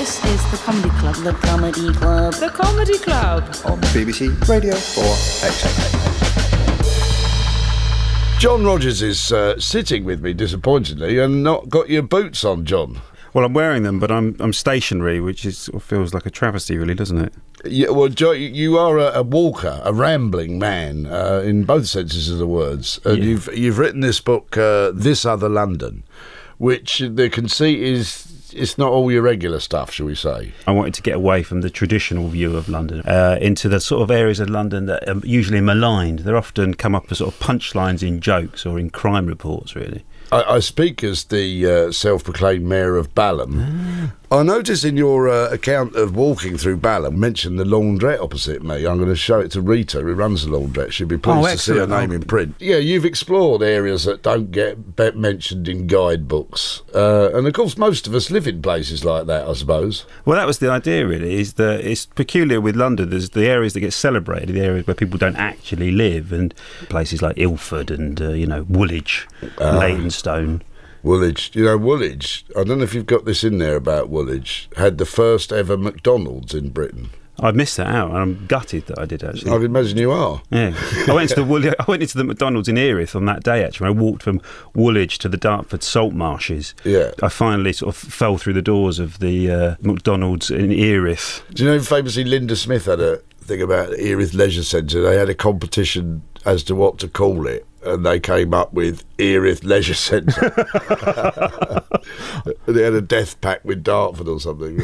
This is the Comedy Club. The Comedy Club. The Comedy Club. On BBC Radio 4 XM. John Rogers is sitting with me, disappointingly, and not got your boots on, John. Well, I'm wearing them, but I'm stationary, which feels like a travesty, really, doesn't it? Yeah, well, John, you are a walker, a rambling man, in both senses of the words. And you've written this book, This Other London, which the conceit is... It's not all your regular stuff, shall we say? I wanted to get away from the traditional view of London into the sort of areas of London that are usually maligned. They're often come up as sort of punchlines in jokes or in crime reports, really. I speak as the self-proclaimed mayor of Balham. I noticed in your account of walking through Balham, mentioned the laundrette opposite me. I'm going to show it to Rita, who runs the laundrette. She'd be pleased to see her name in print. Yeah, you've explored areas that don't get mentioned in guidebooks. And, of course, most of us live in places like that, I suppose. Well, that was the idea, really, is that it's peculiar with London. There's the areas that get celebrated, the areas where people don't actually live, and places like Ilford and, Woolwich, Leytonstone. Woolwich. Woolwich, I don't know if you've got this in there about Woolwich, had the first ever McDonald's in Britain. I've missed that out, and I'm gutted that I did, actually. I imagine you are. Yeah. I went into the McDonald's in Erith on that day, actually. I walked from Woolwich to the Dartford salt marshes. Yeah. I finally sort of fell through the doors of the McDonald's in Erith. Do you know, famously, Linda Smith had a thing about Erith Leisure Centre. They had a competition as to what to call it, and they came up with Erith Leisure Centre. They had a death pact with Dartford or something.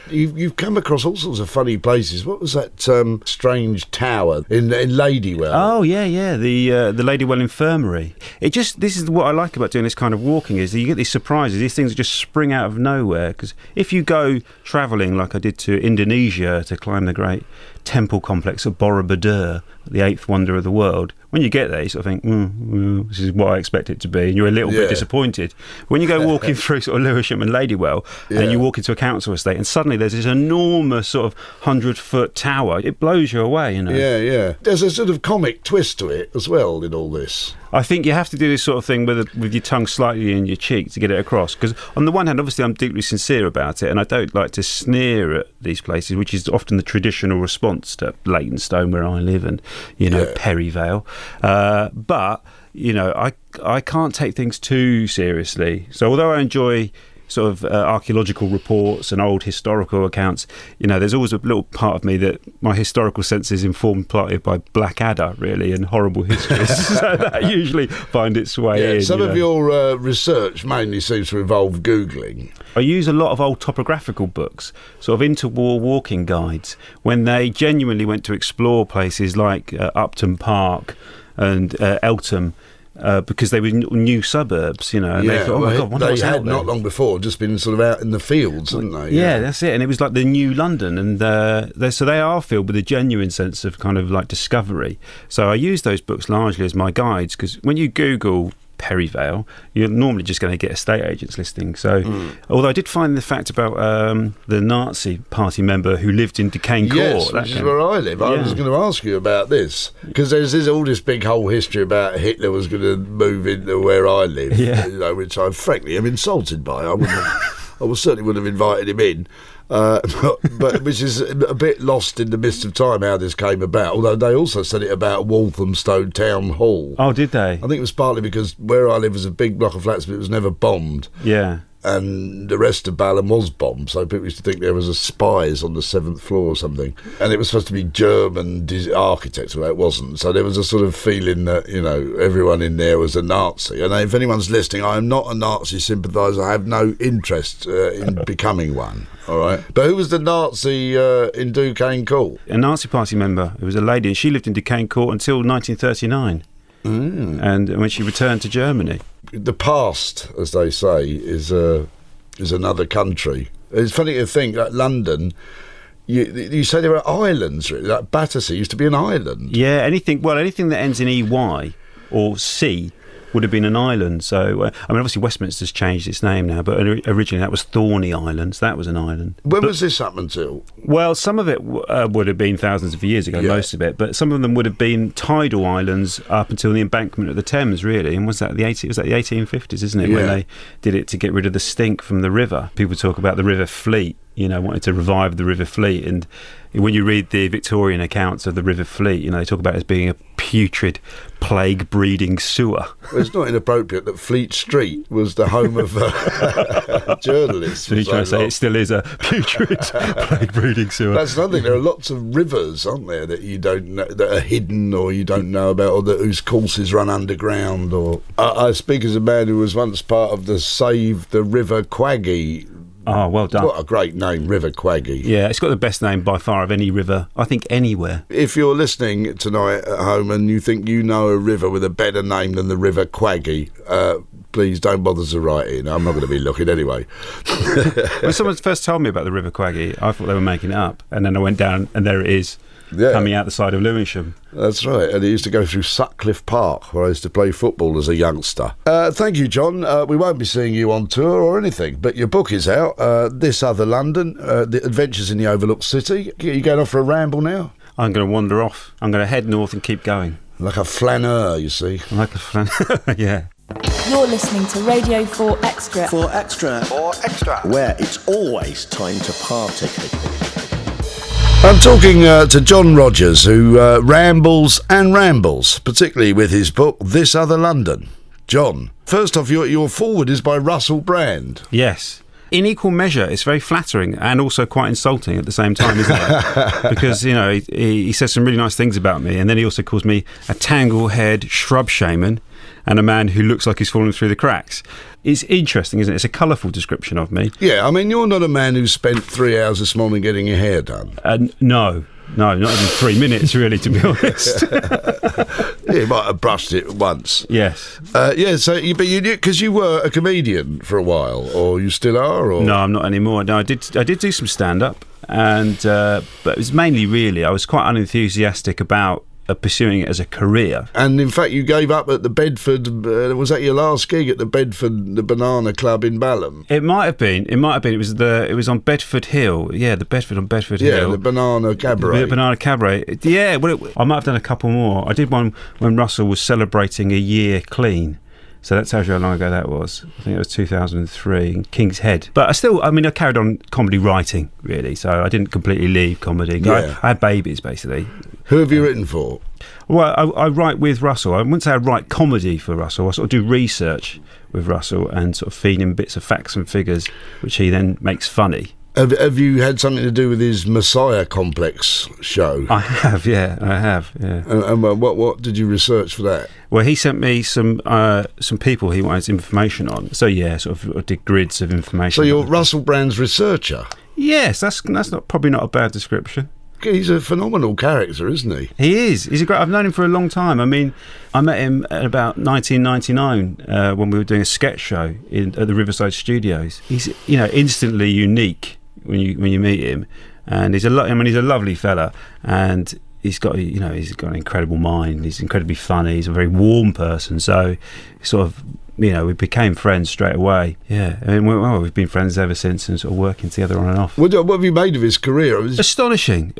You've come across all sorts of funny places. What was that strange tower in Ladywell? Oh, yeah, the Ladywell Infirmary. This is what I like about doing this kind of walking, is that you get these surprises. These things just spring out of nowhere. Because if you go travelling, like I did to Indonesia to climb the great temple complex of Borobudur, the eighth wonder of the world, when you get there, you sort of think, this is what I expect it to be, and you're a little bit disappointed. When you go walking through sort of Lewisham and Ladywell, and you walk into a council estate, and suddenly there's this enormous sort of 100-foot tower, it blows you away, Yeah. There's a sort of comic twist to it as well in all this. I think you have to do this sort of thing with your tongue slightly in your cheek to get it across, because on the one hand, obviously, I'm deeply sincere about it, and I don't like to sneer at these places, which is often the traditional response to Leytonstone, where I live, and Perryvale. But I can't take things too seriously. So although I enjoy sort of archaeological reports and old historical accounts, there's always a little part of me that my historical sense is informed partly by Blackadder, really, and horrible histories. So that usually find its way in. Some of your research mainly seems to involve Googling. I use a lot of old topographical books, sort of interwar walking guides, when they genuinely went to explore places like Upton Park and Eltham, because they were new suburbs, and they thought, my God, what's out there? Not long before just been sort of out in the fields, hadn't they? Yeah, that's it. And it was like the new London, and so they are filled with a genuine sense of kind of like discovery. So I use those books largely as my guides, because when you Google Perryvale, you're normally just going to get estate agents listing. So, although I did find the fact about the Nazi party member who lived in Decane Court, which is where I live. I was going to ask you about this, because there's all this big whole history about Hitler was going to move into where I live, which I frankly am insulted by. I certainly would have invited him in. But which is a bit lost in the mist of time how this came about, although they also said it about Walthamstow Town Hall. Oh, did they? I think it was partly because where I live was a big block of flats, but it was never bombed. Yeah. And the rest of Balham was bombed, so people used to think there was a spies on the 7th floor or something. And it was supposed to be German architects, well, it wasn't. So there was a sort of feeling that, everyone in there was a Nazi. And if anyone's listening, I am not a Nazi sympathiser. I have no interest in becoming one. All right. But who was the Nazi in Duquesne Court? A Nazi party member. It was a lady, and she lived in Duquesne Court until 1939. And when she returned to Germany. The past, as they say, is another country. It's funny to think that London, you say there are islands, really. Like Battersea used to be an island. Yeah, anything that ends in EY or C would have been an island. So, I mean, obviously Westminster's changed its name now, but originally that was Thorney Island. So that was an island. When was this up until? Well, some of it would have been thousands of years ago, most of it, but some of them would have been tidal islands up until the embankment of the Thames, really. And was that the 1850s, isn't it, when they did it to get rid of the stink from the river? People talk about the River Fleet, wanted to revive the River Fleet. And when you read the Victorian accounts of the River Fleet, they talk about it as being a putrid, plague-breeding sewer. Well, it's not inappropriate that Fleet Street was the home of journalists. So you're trying to say it still is a putrid, plague-breeding sewer. That's another thing. There are lots of rivers, aren't there, that you don't know, that are hidden or you don't know about, or whose courses run underground. Or I speak as a man who was once part of the Save the River Quaggy. Oh, well done. What a great name, River Quaggy. Yeah, it's got the best name by far of any river, I think, anywhere. If you're listening tonight at home and you think you know a river with a better name than the River Quaggy, please don't bother to write in. I'm not going to be looking anyway. When someone first told me about the River Quaggy, I thought they were making it up. And then I went down and there it is. Coming out the side of Lewisham. That's right, and it used to go through Sutcliffe Park, where I used to play football as a youngster. Thank you, John. We won't be seeing you on tour or anything, but your book is out, This Other London, The Adventures in the Overlooked City. Are you going off for a ramble now? I'm going to wander off. I'm going to head north and keep going. Like a flaneur, you see. Like a flaneur, yeah. You're listening to Radio 4 Extra. 4 Extra. 4 Extra. Where it's always time to party. I'm talking to John Rogers, who rambles and rambles, particularly with his book, This Other London. John, first off, your foreword is by Russell Brand. Yes. In equal measure, it's very flattering and also quite insulting at the same time, isn't it? Because, he says some really nice things about me, and then he also calls me a tangle-haired shrub shaman and a man who looks like he's fallen through the cracks. It's interesting, isn't it? It's a colourful description of me. Yeah, I mean, you're not a man who spent 3 hours this morning getting your hair done. No, not even 3 minutes, really, to be honest. You might have brushed it once. Yes. But you because you were a comedian for a while, or you still are? Or? No, I'm not anymore. No, I did do some stand-up, but it was mainly, really, I was quite unenthusiastic about pursuing it as a career. And in fact, you gave up at the Bedford. Was that your last gig at the Bedford, the Banana Club in Balham? It might have been. It was on Bedford Hill. Yeah, the Bedford on Bedford Hill. Yeah, the Banana Cabaret. The Banana Cabaret. Yeah, well, I might have done a couple more. I did one when Russell was celebrating a year clean. So that tells you how long ago that was. I think it was 2003 in King's Head. But I carried on comedy writing, really. So I didn't completely leave comedy. Yeah. I had babies, basically. Who have you written for? Well, I write with Russell. I wouldn't say I write comedy for Russell. I sort of do research with Russell and sort of feed him bits of facts and figures, which he then makes funny. Have you had something to do with his Messiah Complex show? I have, yeah. And what did you research for that? Well, he sent me some people he wanted information on. So yeah, sort of did grids of information. So you're Russell Brand's researcher? Yes, that's probably not a bad description. He's a phenomenal character, isn't he? He is. He's a great. I've known him for a long time. I mean, I met him at about 1999 when we were doing a sketch show at the Riverside Studios. He's instantly unique when you meet him, and he's a lovely fella, and he's got an incredible mind. He's incredibly funny. He's a very warm person. So sort of. We became friends straight away. Yeah, I mean, we've been friends ever since and sort of working together on and off. What have you made of his career? Astonishing,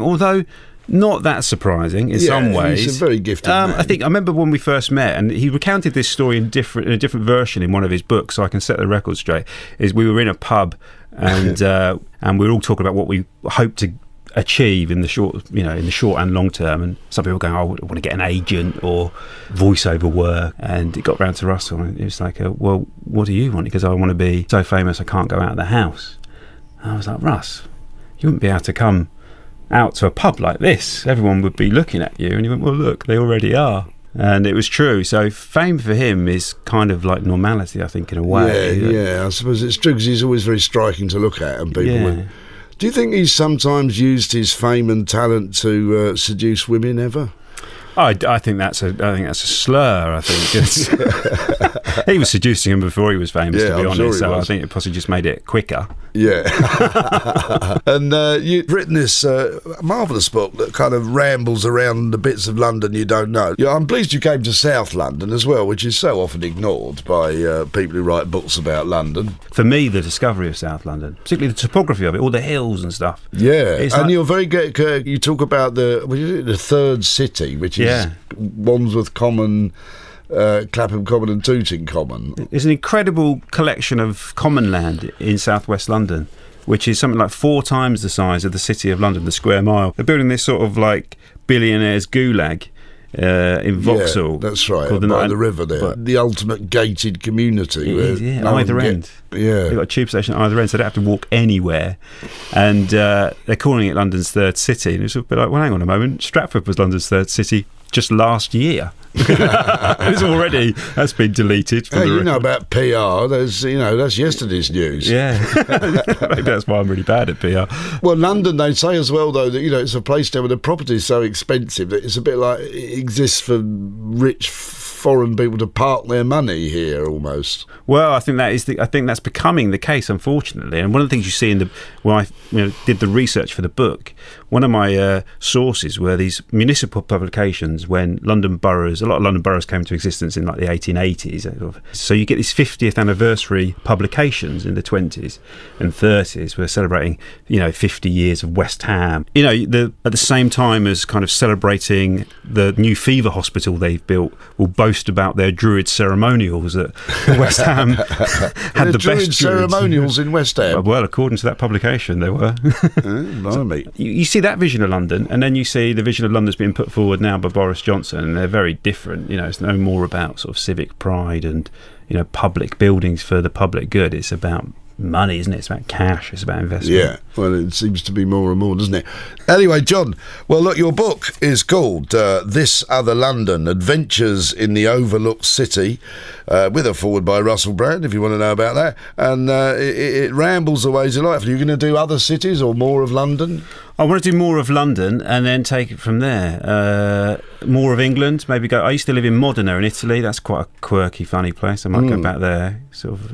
although not that surprising in some ways. He's a very gifted man. I remember when we first met, and he recounted this story in a different version in one of his books, so I can set the record straight, is we were in a pub and and we were all talking about what we hoped to achieve in the short and long term, and some people were going, I want to get an agent or voiceover work, and it got round to Russell and it was like, well, what do you want? Because I want to be so famous I can't go out of the house. And I was like, Russ, you wouldn't be able to come out to a pub like this, everyone would be looking at you. And he went, well, look, they already are. And it was true. So fame for him is kind of like normality, I think, in a way. Yeah, I suppose it's true, because he's always very striking to look at, and people Do you think he's sometimes used his fame and talent to seduce women ever? I think that's a slur. I think he was seducing him before he was famous, to be honest. So I think it possibly just made it quicker. Yeah. And you've written this marvellous book that kind of rambles around the bits of London you don't know. Yeah, I'm pleased you came to South London as well, which is so often ignored by people who write books about London. For me, the discovery of South London, particularly the topography of it, all the hills and stuff. Yeah, it's and like, you're very good. You talk about the third city, which is Wandsworth Common, Clapham Common and Tooting Common. There's an incredible collection of common land in southwest London, which is something like 4 times the size of the city of London, the square mile. They're building this sort of like billionaires gulag in Vauxhall. Yeah, that's right, by the river there. The ultimate gated community. Either end. They've got a tube station at either end, so they don't have to walk anywhere. And they're calling it London's third city. And it's a bit like, well, hang on a moment, Stratford was London's third city just last year. That's been deleted. Hey, you know about PR. That's yesterday's news. Yeah, maybe that's why I'm really bad at PR. Well, London, they say as well though that it's a place now where the property is so expensive that it's a bit like it exists for rich foreign people to park their money here almost. Well, I think that's becoming the case, unfortunately. And one of the things you see when I did the research for the book, one of my sources were these municipal publications when a lot of London boroughs came into existence in like the 1880s. So you get these 50th anniversary publications in the 20s and 30s. We're celebrating, 50 years of West Ham. At the same time as kind of celebrating the new fever hospital they've built, will boast about their Druid ceremonials at West Ham. Had the Druid best ceremonials in West Ham. Well, according to that publication, there were. Blimey. You see that vision of London, and then you see the vision of London that's being put forward now by Boris Johnson, and they're very different. It's no more about sort of civic pride and public buildings for the public good. It's about money, isn't it? It's about cash. It's about investment. Yeah, well, it seems to be more and more, doesn't it? Anyway, John, well, look, your book is called This Other London, Adventures in the Overlooked City, with a foreword by Russell Brand, if you want to know about that. And it rambles away delightfully. Are you going to do other cities or more of London? I want to do more of London and then take it from there. More of England, maybe go. I used to live in Modena in Italy. That's quite a quirky, funny place. I might go back there.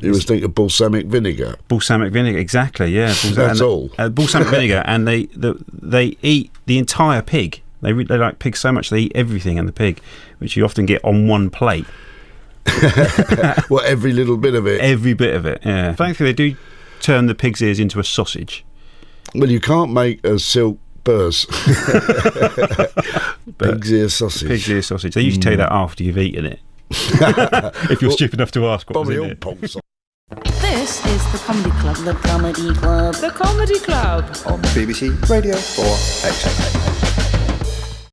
You was thinking balsamic vinegar. Balsamic vinegar, exactly. Yeah, that's all. Balsamic vinegar, and they eat the entire pig. They like pigs so much they eat everything in the pig, which you often get on one plate. Well, every little bit of it. Every bit of it. Yeah. Thankfully, they do turn the pig's ears into a sausage. Well, you can't make a silk purse. Pig's ear sausage. Pig's ear sausage. They usually tell you that after you've eaten it. If you're stupid enough to ask what was in it. This is The Comedy Club. The Comedy Club. The Comedy Club. On BBC Radio 4 Extra.